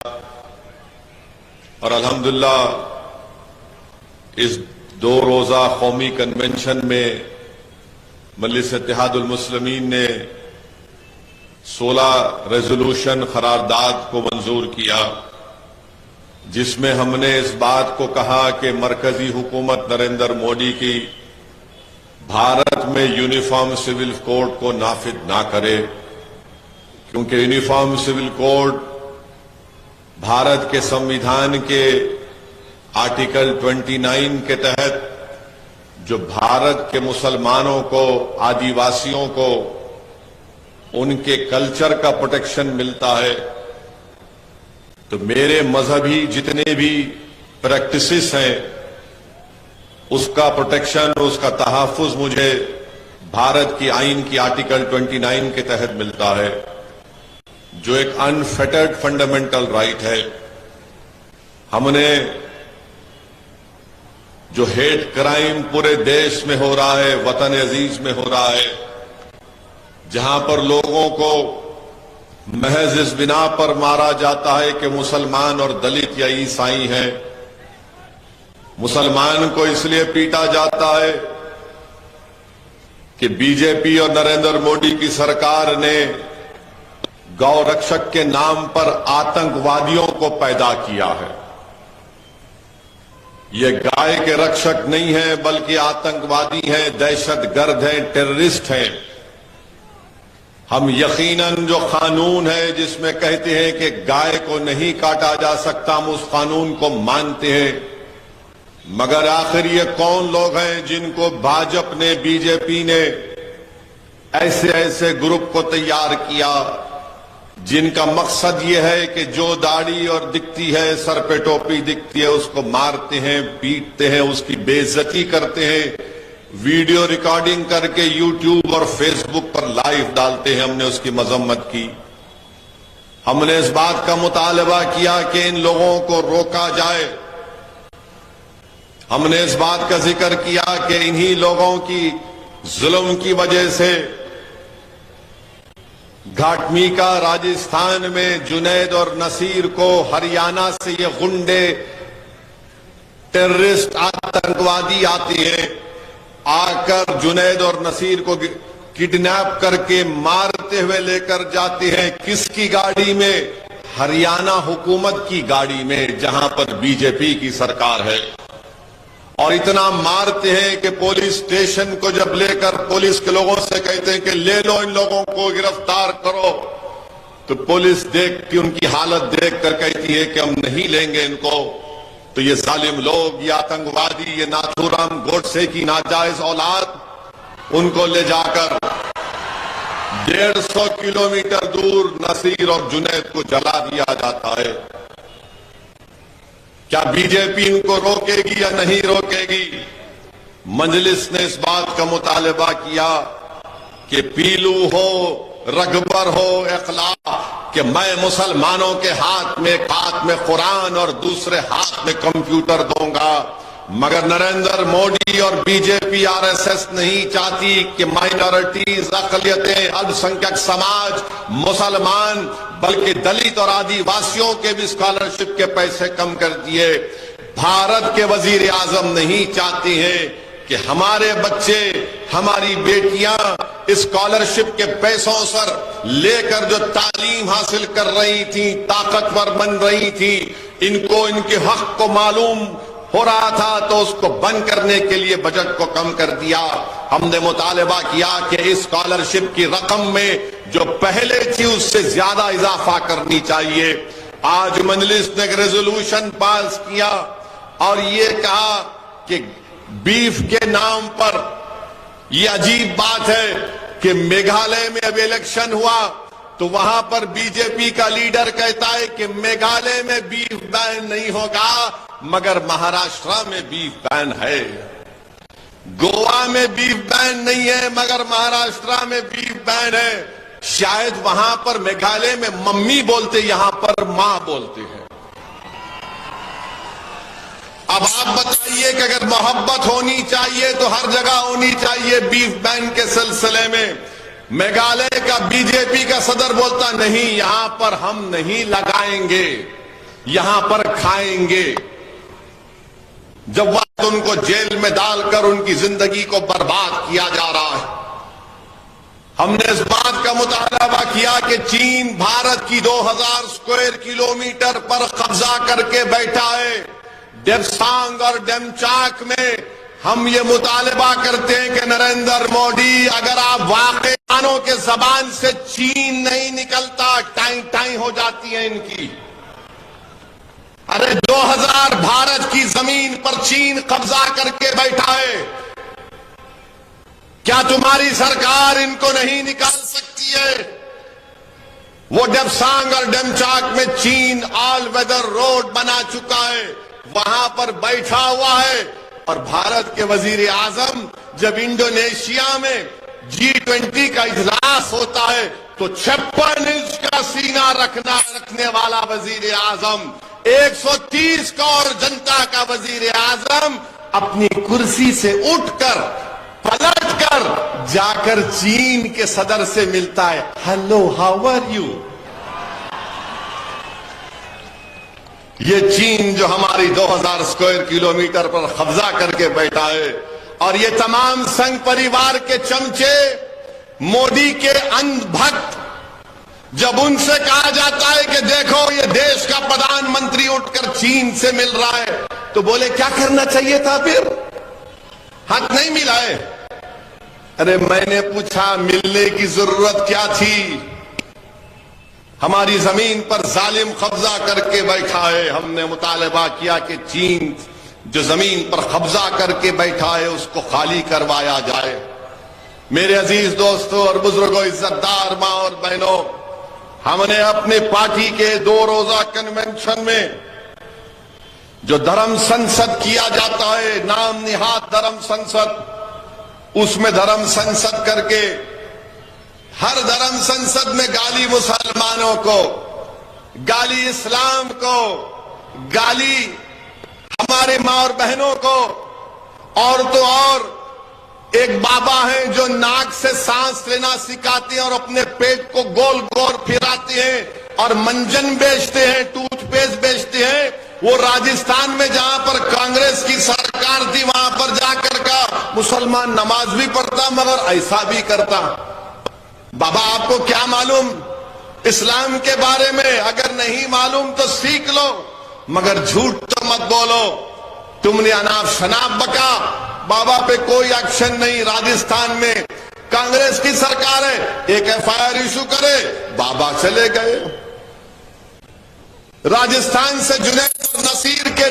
और अल्हम्दुलिल्लाह इस 2 रोजा कौमी कन्वेंशन में मजलिस इत्तेहादुल मुस्लिमीन ने 16 रेजोल्यूशन करारदाद को मंजूर किया, जिसमें हमने इस बात को कहा कि मरकजी हुकूमत नरेंद्र मोदी की भारत में यूनिफॉर्म सिविल कोड को नाफिज ना करे, क्योंकि यूनिफॉर्म सिविल कोड भारत के संविधान के आर्टिकल 29 के तहत जो भारत के मुसलमानों को, आदिवासियों को उनके कल्चर का प्रोटेक्शन मिलता है, तो मेरे मजहबी जितने भी प्रैक्टिसेस हैं उसका प्रोटेक्शन, उसका तहफ़्फ़ुज़ मुझे भारत की आईन की आर्टिकल 29 के तहत मिलता है, जो एक अनफेटर्ड फंडामेंटल राइट है। हमने जो हेट क्राइम पूरे देश में हो रहा है, वतन अजीज में हो रहा है, जहां पर लोगों को महज इस बिना पर मारा जाता है कि मुसलमान और दलित या ईसाई हैं, मुसलमान को इसलिए पीटा जाता है कि बीजेपी और नरेंद्र मोदी की सरकार ने गौ रक्षक के नाम पर आतंकवादियों को पैदा किया है। ये गाय के रक्षक नहीं है, बल्कि आतंकवादी हैं, दहशतगर्द हैं, टेररिस्ट हैं। हम यकीनन जो कानून है जिसमें कहते हैं कि गाय को नहीं काटा जा सकता, हम उस कानून को मानते हैं, मगर आखिर ये कौन लोग हैं जिनको भाजपा ने, बीजेपी ने ऐसे ऐसे ग्रुप को तैयार किया जिनका मकसद ये है कि जो दाढ़ी और दिखती है, सर पे टोपी दिखती है, उसको मारते हैं, पीटते हैं, उसकी बेइज्जती करते हैं, वीडियो रिकॉर्डिंग करके यूट्यूब और फेसबुक पर लाइव डालते हैं। हमने उसकी मजम्मत की। हमने इस बात का मुतालबा किया कि इन लोगों को रोका जाए। हमने इस बात का जिक्र किया कि इन्हीं लोगों की जुल्म की वजह से घाटमीका राजस्थान में जुनैद और नसीर को हरियाणा से ये गुंडे, टेररिस्ट, आतंकवादी आते हैं, आकर जुनैद और नसीर को किडनैप करके मारते हुए लेकर जाते हैं। किसकी गाड़ी में? हरियाणा हुकूमत की गाड़ी में, जहां पर बीजेपी की सरकार है। और इतना मारते हैं कि पुलिस स्टेशन को जब लेकर पुलिस के लोगों से कहते हैं कि ले लो इन लोगों को, गिरफ्तार करो, तो पुलिस देखती, उनकी हालत देखकर कहती है कि हम नहीं लेंगे इनको। तो ये जालिम लोग, ये आतंकवादी, ये नाथूराम गोडसे की नाजायज औलाद, उनको ले जाकर 150 किलोमीटर दूर नसीर और जुनैद को जला दिया जाता है। क्या बीजेपी इनको रोकेगी या नहीं रोकेगी? मजलिस ने इस बात का मुतालबा किया कि पीलू हो, रगबर हो, इखलाक, कि मैं मुसलमानों के हाथ में कुरान और दूसरे हाथ में कंप्यूटर दूंगा। मगर नरेंद्र मोदी और बीजेपी, आरएसएस नहीं चाहती कि माइनॉरिटीज, अकलियतें, अल्पसंख्यक समाज, मुसलमान, बल्कि दलित और आदिवासियों के भी स्कॉलरशिप के पैसे कम कर दिए। भारत के वजीर आजम नहीं चाहते हैं कि हमारे बच्चे, हमारी बेटियां स्कॉलरशिप के पैसों सर लेकर जो तालीम हासिल कर रही थी, ताकतवर बन रही थी, इनको इनके हक को मालूम हो रहा था, तो उसको बंद करने के लिए बजट को कम कर दिया। हमने मुतालबा किया कि इस स्कॉलरशिप की रकम में जो पहले थी उससे ज्यादा इजाफा करनी चाहिए। आज मजलिस ने एक रेजोल्यूशन पास किया और ये कहा कि बीफ के नाम पर, ये अजीब बात है कि मेघालय में अब इलेक्शन हुआ तो वहां पर बीजेपी का लीडर कहता है कि मेघालय में बीफ बैन नहीं होगा, मगर महाराष्ट्र में बीफ बैन है। गोवा में बीफ बैन नहीं है, मगर महाराष्ट्र में बीफ बैन है। शायद वहां पर मेघालय में मम्मी बोलते, यहां पर मां बोलते हैं। अब आप बताइए कि अगर मोहब्बत होनी चाहिए तो हर जगह होनी चाहिए बीफ बैन के सिलसिले में। मेघालय का बीजेपी का सदर बोलता नहीं, यहां पर हम नहीं लगाएंगे। यहां पर खाएंगे। जब वक्त उनको जेल में डालकर उनकी जिंदगी को बर्बाद किया जा रहा है। हमने इस बात का मुतालबा किया कि चीन भारत की 2000 स्क्वायर किलोमीटर पर कब्जा करके बैठा है। डेप्सांग और डेमचाक में हम ये मुतालबा करते हैं कि नरेंद्र मोदी, अगर आप वाकई मानो के जबान से चीन नहीं निकलता, टाई टाई हो जाती है इनकी। अरे 2000 भारत की जमीन पर चीन कब्जा करके बैठा है। क्या तुम्हारी सरकार इनको नहीं निकाल सकती है? वो डेप्सांग और डेमचाक में चीन ऑल वेदर रोड बना चुका है, वहां पर बैठा हुआ है। और भारत के वजीर आजम जब इंडोनेशिया में G20 का इजलास होता है तो 56 इंच का सीना रखने वाला वजीर आजम, 130 करोड़ जनता का वजीर आजम अपनी कुर्सी से उठकर पलटकर जाकर चीन के सदर से मिलता है। Hello, how are you? ये चीन जो हमारी 2000 स्क्वायर किलोमीटर पर कब्जा करके बैठा है, और ये तमाम संघ परिवार के चमचे, मोदी के अंधभक्त, जब उनसे कहा जाता है कि देखो ये देश का प्रधानमंत्री उठकर चीन से मिल रहा है, तो बोले क्या करना चाहिए था फिर? हाथ नहीं मिला है। अरे मैंने पूछा मिलने की जरूरत क्या थी? हमारी जमीन पर जालिम कब्जा करके बैठा है। हमने मुतालबा किया कि चीन जो जमीन पर कब्जा करके बैठा है उसको खाली करवाया जाए। मेरे अजीज दोस्तों और बुजुर्गों, इज्जतदार मां और बहनों, हमने अपने पार्टी के 2 रोजा कन्वेंशन में जो धर्म संसद किया जाता है, नाम निहाद धर्म संसद, उसमें धर्म संसद करके हर धर्म संसद में गाली मुसलमानों को, गाली इस्लाम को, गाली हमारे मां और बहनों को, और तो और एक बाबा हैं जो नाक से सांस लेना सिखाते हैं और अपने पेट को गोल गोल फिराते हैं और मंजन बेचते हैं, टूथपेस्ट बेचते हैं। वो राजस्थान में जहां पर कांग्रेस की सरकार थी वहां पर जाकर का मुसलमान नमाज भी पढ़ता मगर ऐसा भी करता। बाबा आपको क्या मालूम इस्लाम के बारे में? अगर नहीं मालूम तो सीख लो, मगर झूठ तो मत बोलो। तुमने अनाप शनाप बका, बाबा पे कोई एक्शन नहीं। राजस्थान में कांग्रेस की सरकार है, एक FIR इशू करे, बाबा चले गए। राजस्थान से जुनैद और नसीर के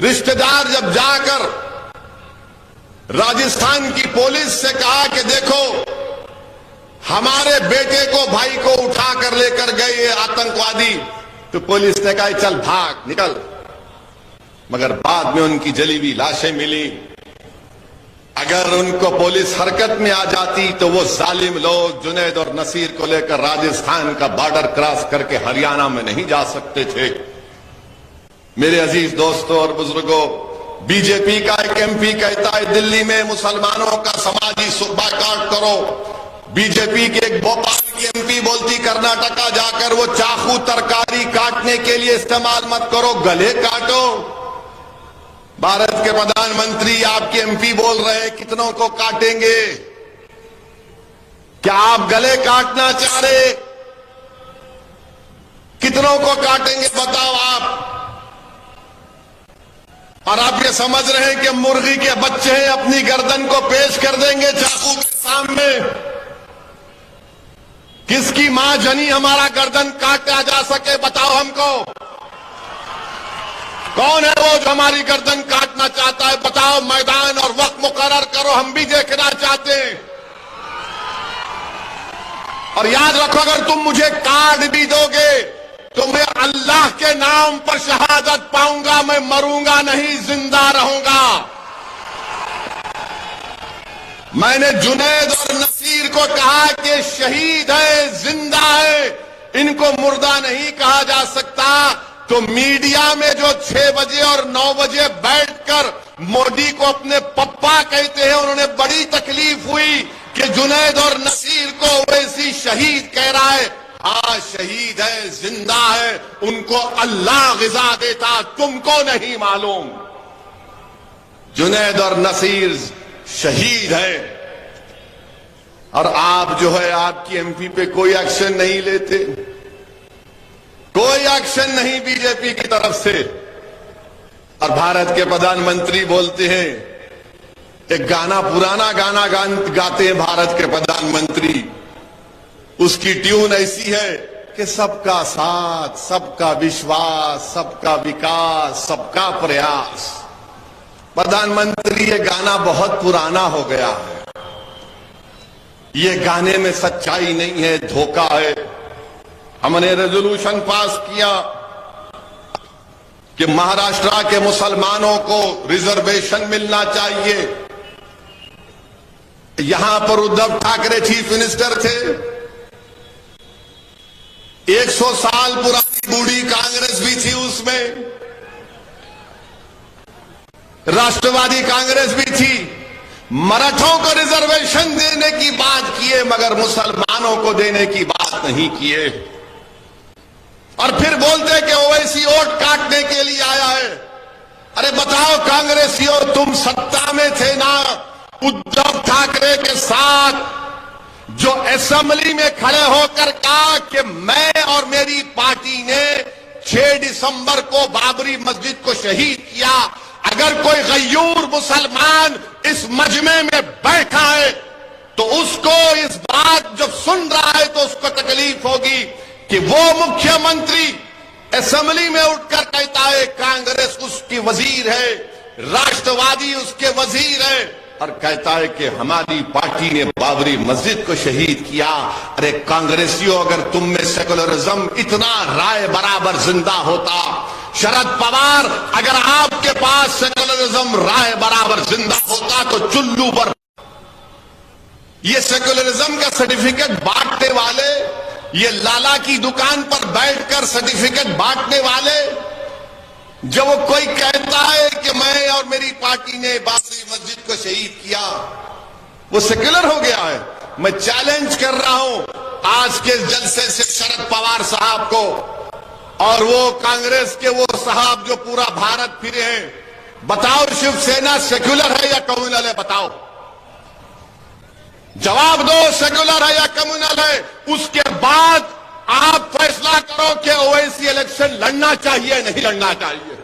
रिश्तेदार जब जाकर राजस्थान की पुलिस से कहा कि देखो हमारे बेटे को, भाई को उठा कर लेकर गए आतंकवादी, तो पुलिस ने कहा चल भाग निकल, मगर बाद में उनकी जली हुई लाशें मिली। अगर उनको पुलिस हरकत में आ जाती तो वो जालिम लोग जुनैद और नसीर को लेकर राजस्थान का बॉर्डर क्रॉस करके हरियाणा में नहीं जा सकते थे। मेरे अजीज दोस्तों और बुजुर्गों, बीजेपी का एक MP कहता है दिल्ली में मुसलमानों का समाजी बायकॉट करो। बीजेपी के एक भोपाल की MP बोलती कर्नाटका जाकर वो चाकू तरकारी काटने के लिए इस्तेमाल मत करो, गले काटो। भारत के प्रधानमंत्री आपके MP बोल रहे हैं कितनों को काटेंगे? क्या आप गले काटना चाह रहे? कितनों को काटेंगे बताओ आप? और आप ये समझ रहे हैं कि मुर्गी के बच्चे हैं, अपनी गर्दन को पेश कर देंगे चाकू के सामने। किसकी मां जनी हमारा गर्दन काटा जा सके बताओ हमको? कौन है वो जो हमारी गर्दन काटना चाहता है? बताओ, मैदान और वक्त मुकर्रर करो, हम भी देखना चाहते हैं। और याद रखो, अगर तुम मुझे काट भी दोगे तो मैं अल्लाह के नाम पर शहादत पाऊंगा, मैं मरूंगा नहीं, जिंदा रहूंगा। मैंने जुनैद और नसीर को कहा कि शहीद है, जिंदा है, इनको मुर्दा नहीं कहा जा सकता। तो मीडिया में जो 6 बजे और 9 बजे बैठकर मोदी को अपने पप्पा कहते हैं, उन्होंने बड़ी तकलीफ हुई कि जुनैद और नसीर को वैसी शहीद कह रहा है। आज शहीद है, जिंदा है, उनको अल्लाह गिजा देता, तुमको नहीं मालूम। जुनैद और नसीर शहीद है और आप जो है आपकी एमपी पे कोई एक्शन नहीं लेते, कोई एक्शन नहीं बीजेपी की तरफ से। और भारत के प्रधानमंत्री बोलते हैं, एक गाना, पुराना गाना गाते हैं भारत के प्रधानमंत्री, उसकी ट्यून ऐसी है कि सबका साथ, सबका विश्वास, सबका विकास, सबका प्रयास। प्रधानमंत्री, ये गाना बहुत पुराना हो गया है, ये गाने में सच्चाई नहीं है, धोखा है। हमने रेजोल्यूशन पास किया कि महाराष्ट्र के मुसलमानों को रिजर्वेशन मिलना चाहिए। यहां पर उद्धव ठाकरे चीफ मिनिस्टर थे, 100 साल पुरानी बूढ़ी कांग्रेस भी थी उसमें, राष्ट्रवादी कांग्रेस भी थी। मराठों को रिजर्वेशन देने की बात किए मगर मुसलमानों को देने की बात नहीं किए। और फिर बोलते कि ओवैसी वोट काटने के लिए आया है। अरे बताओ कांग्रेसियों, तुम सत्ता में थे ना उद्धव ठाकरे के साथ, जो असेंबली में खड़े होकर कहा कि मैं और मेरी पार्टी ने 6 दिसंबर को बाबरी मस्जिद को शहीद किया। अगर कोई गयूर मुसलमान इस मजमे में बैठा है तो उसको इस बात जब सुन रहा है तो उसको तकलीफ होगी कि वो मुख्यमंत्री असेंबली में उठकर कहता है कांग्रेस उसकी वजीर है, राष्ट्रवादी उसके वजीर है, और कहता है कि हमारी पार्टी ने बाबरी मस्जिद को शहीद किया। अरे कांग्रेसियों, अगर तुम में सेकुलरिज्म इतना राय बराबर जिंदा होता, शरद पवार अगर आपके पास सेकुलरिज्म राय बराबर जिंदा होता तो चुल्लू पर ये सेकुलरिज्म का सर्टिफिकेट बांटने वाले, ये लाला की दुकान पर बैठकर सर्टिफिकेट बांटने वाले, जब वो कोई कहता है कि मैं और मेरी पार्टी ने बाबरी मस्जिद को शहीद किया, वो सेक्युलर हो गया है। मैं चैलेंज कर रहा हूं आज के जलसे से शरद पवार साहब को और वो कांग्रेस के वो साहब जो पूरा भारत फिरे हैं, बताओ शिवसेना सेक्युलर है या कम्युनल है? बताओ, जवाब दो, सेक्युलर है या कम्युनल है? उसके बाद आप फैसला करो कि ओवैसी इलेक्शन लड़ना चाहिए नहीं लड़ना चाहिए।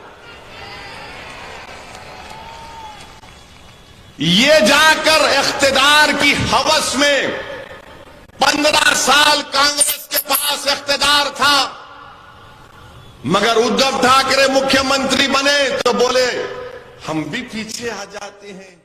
ये जाकर इख्तिदार की हवस में 15 साल कांग्रेस के पास इख्तिदार था, मगर उद्धव ठाकरे मुख्यमंत्री बने तो बोले हम भी पीछे आ जाते हैं।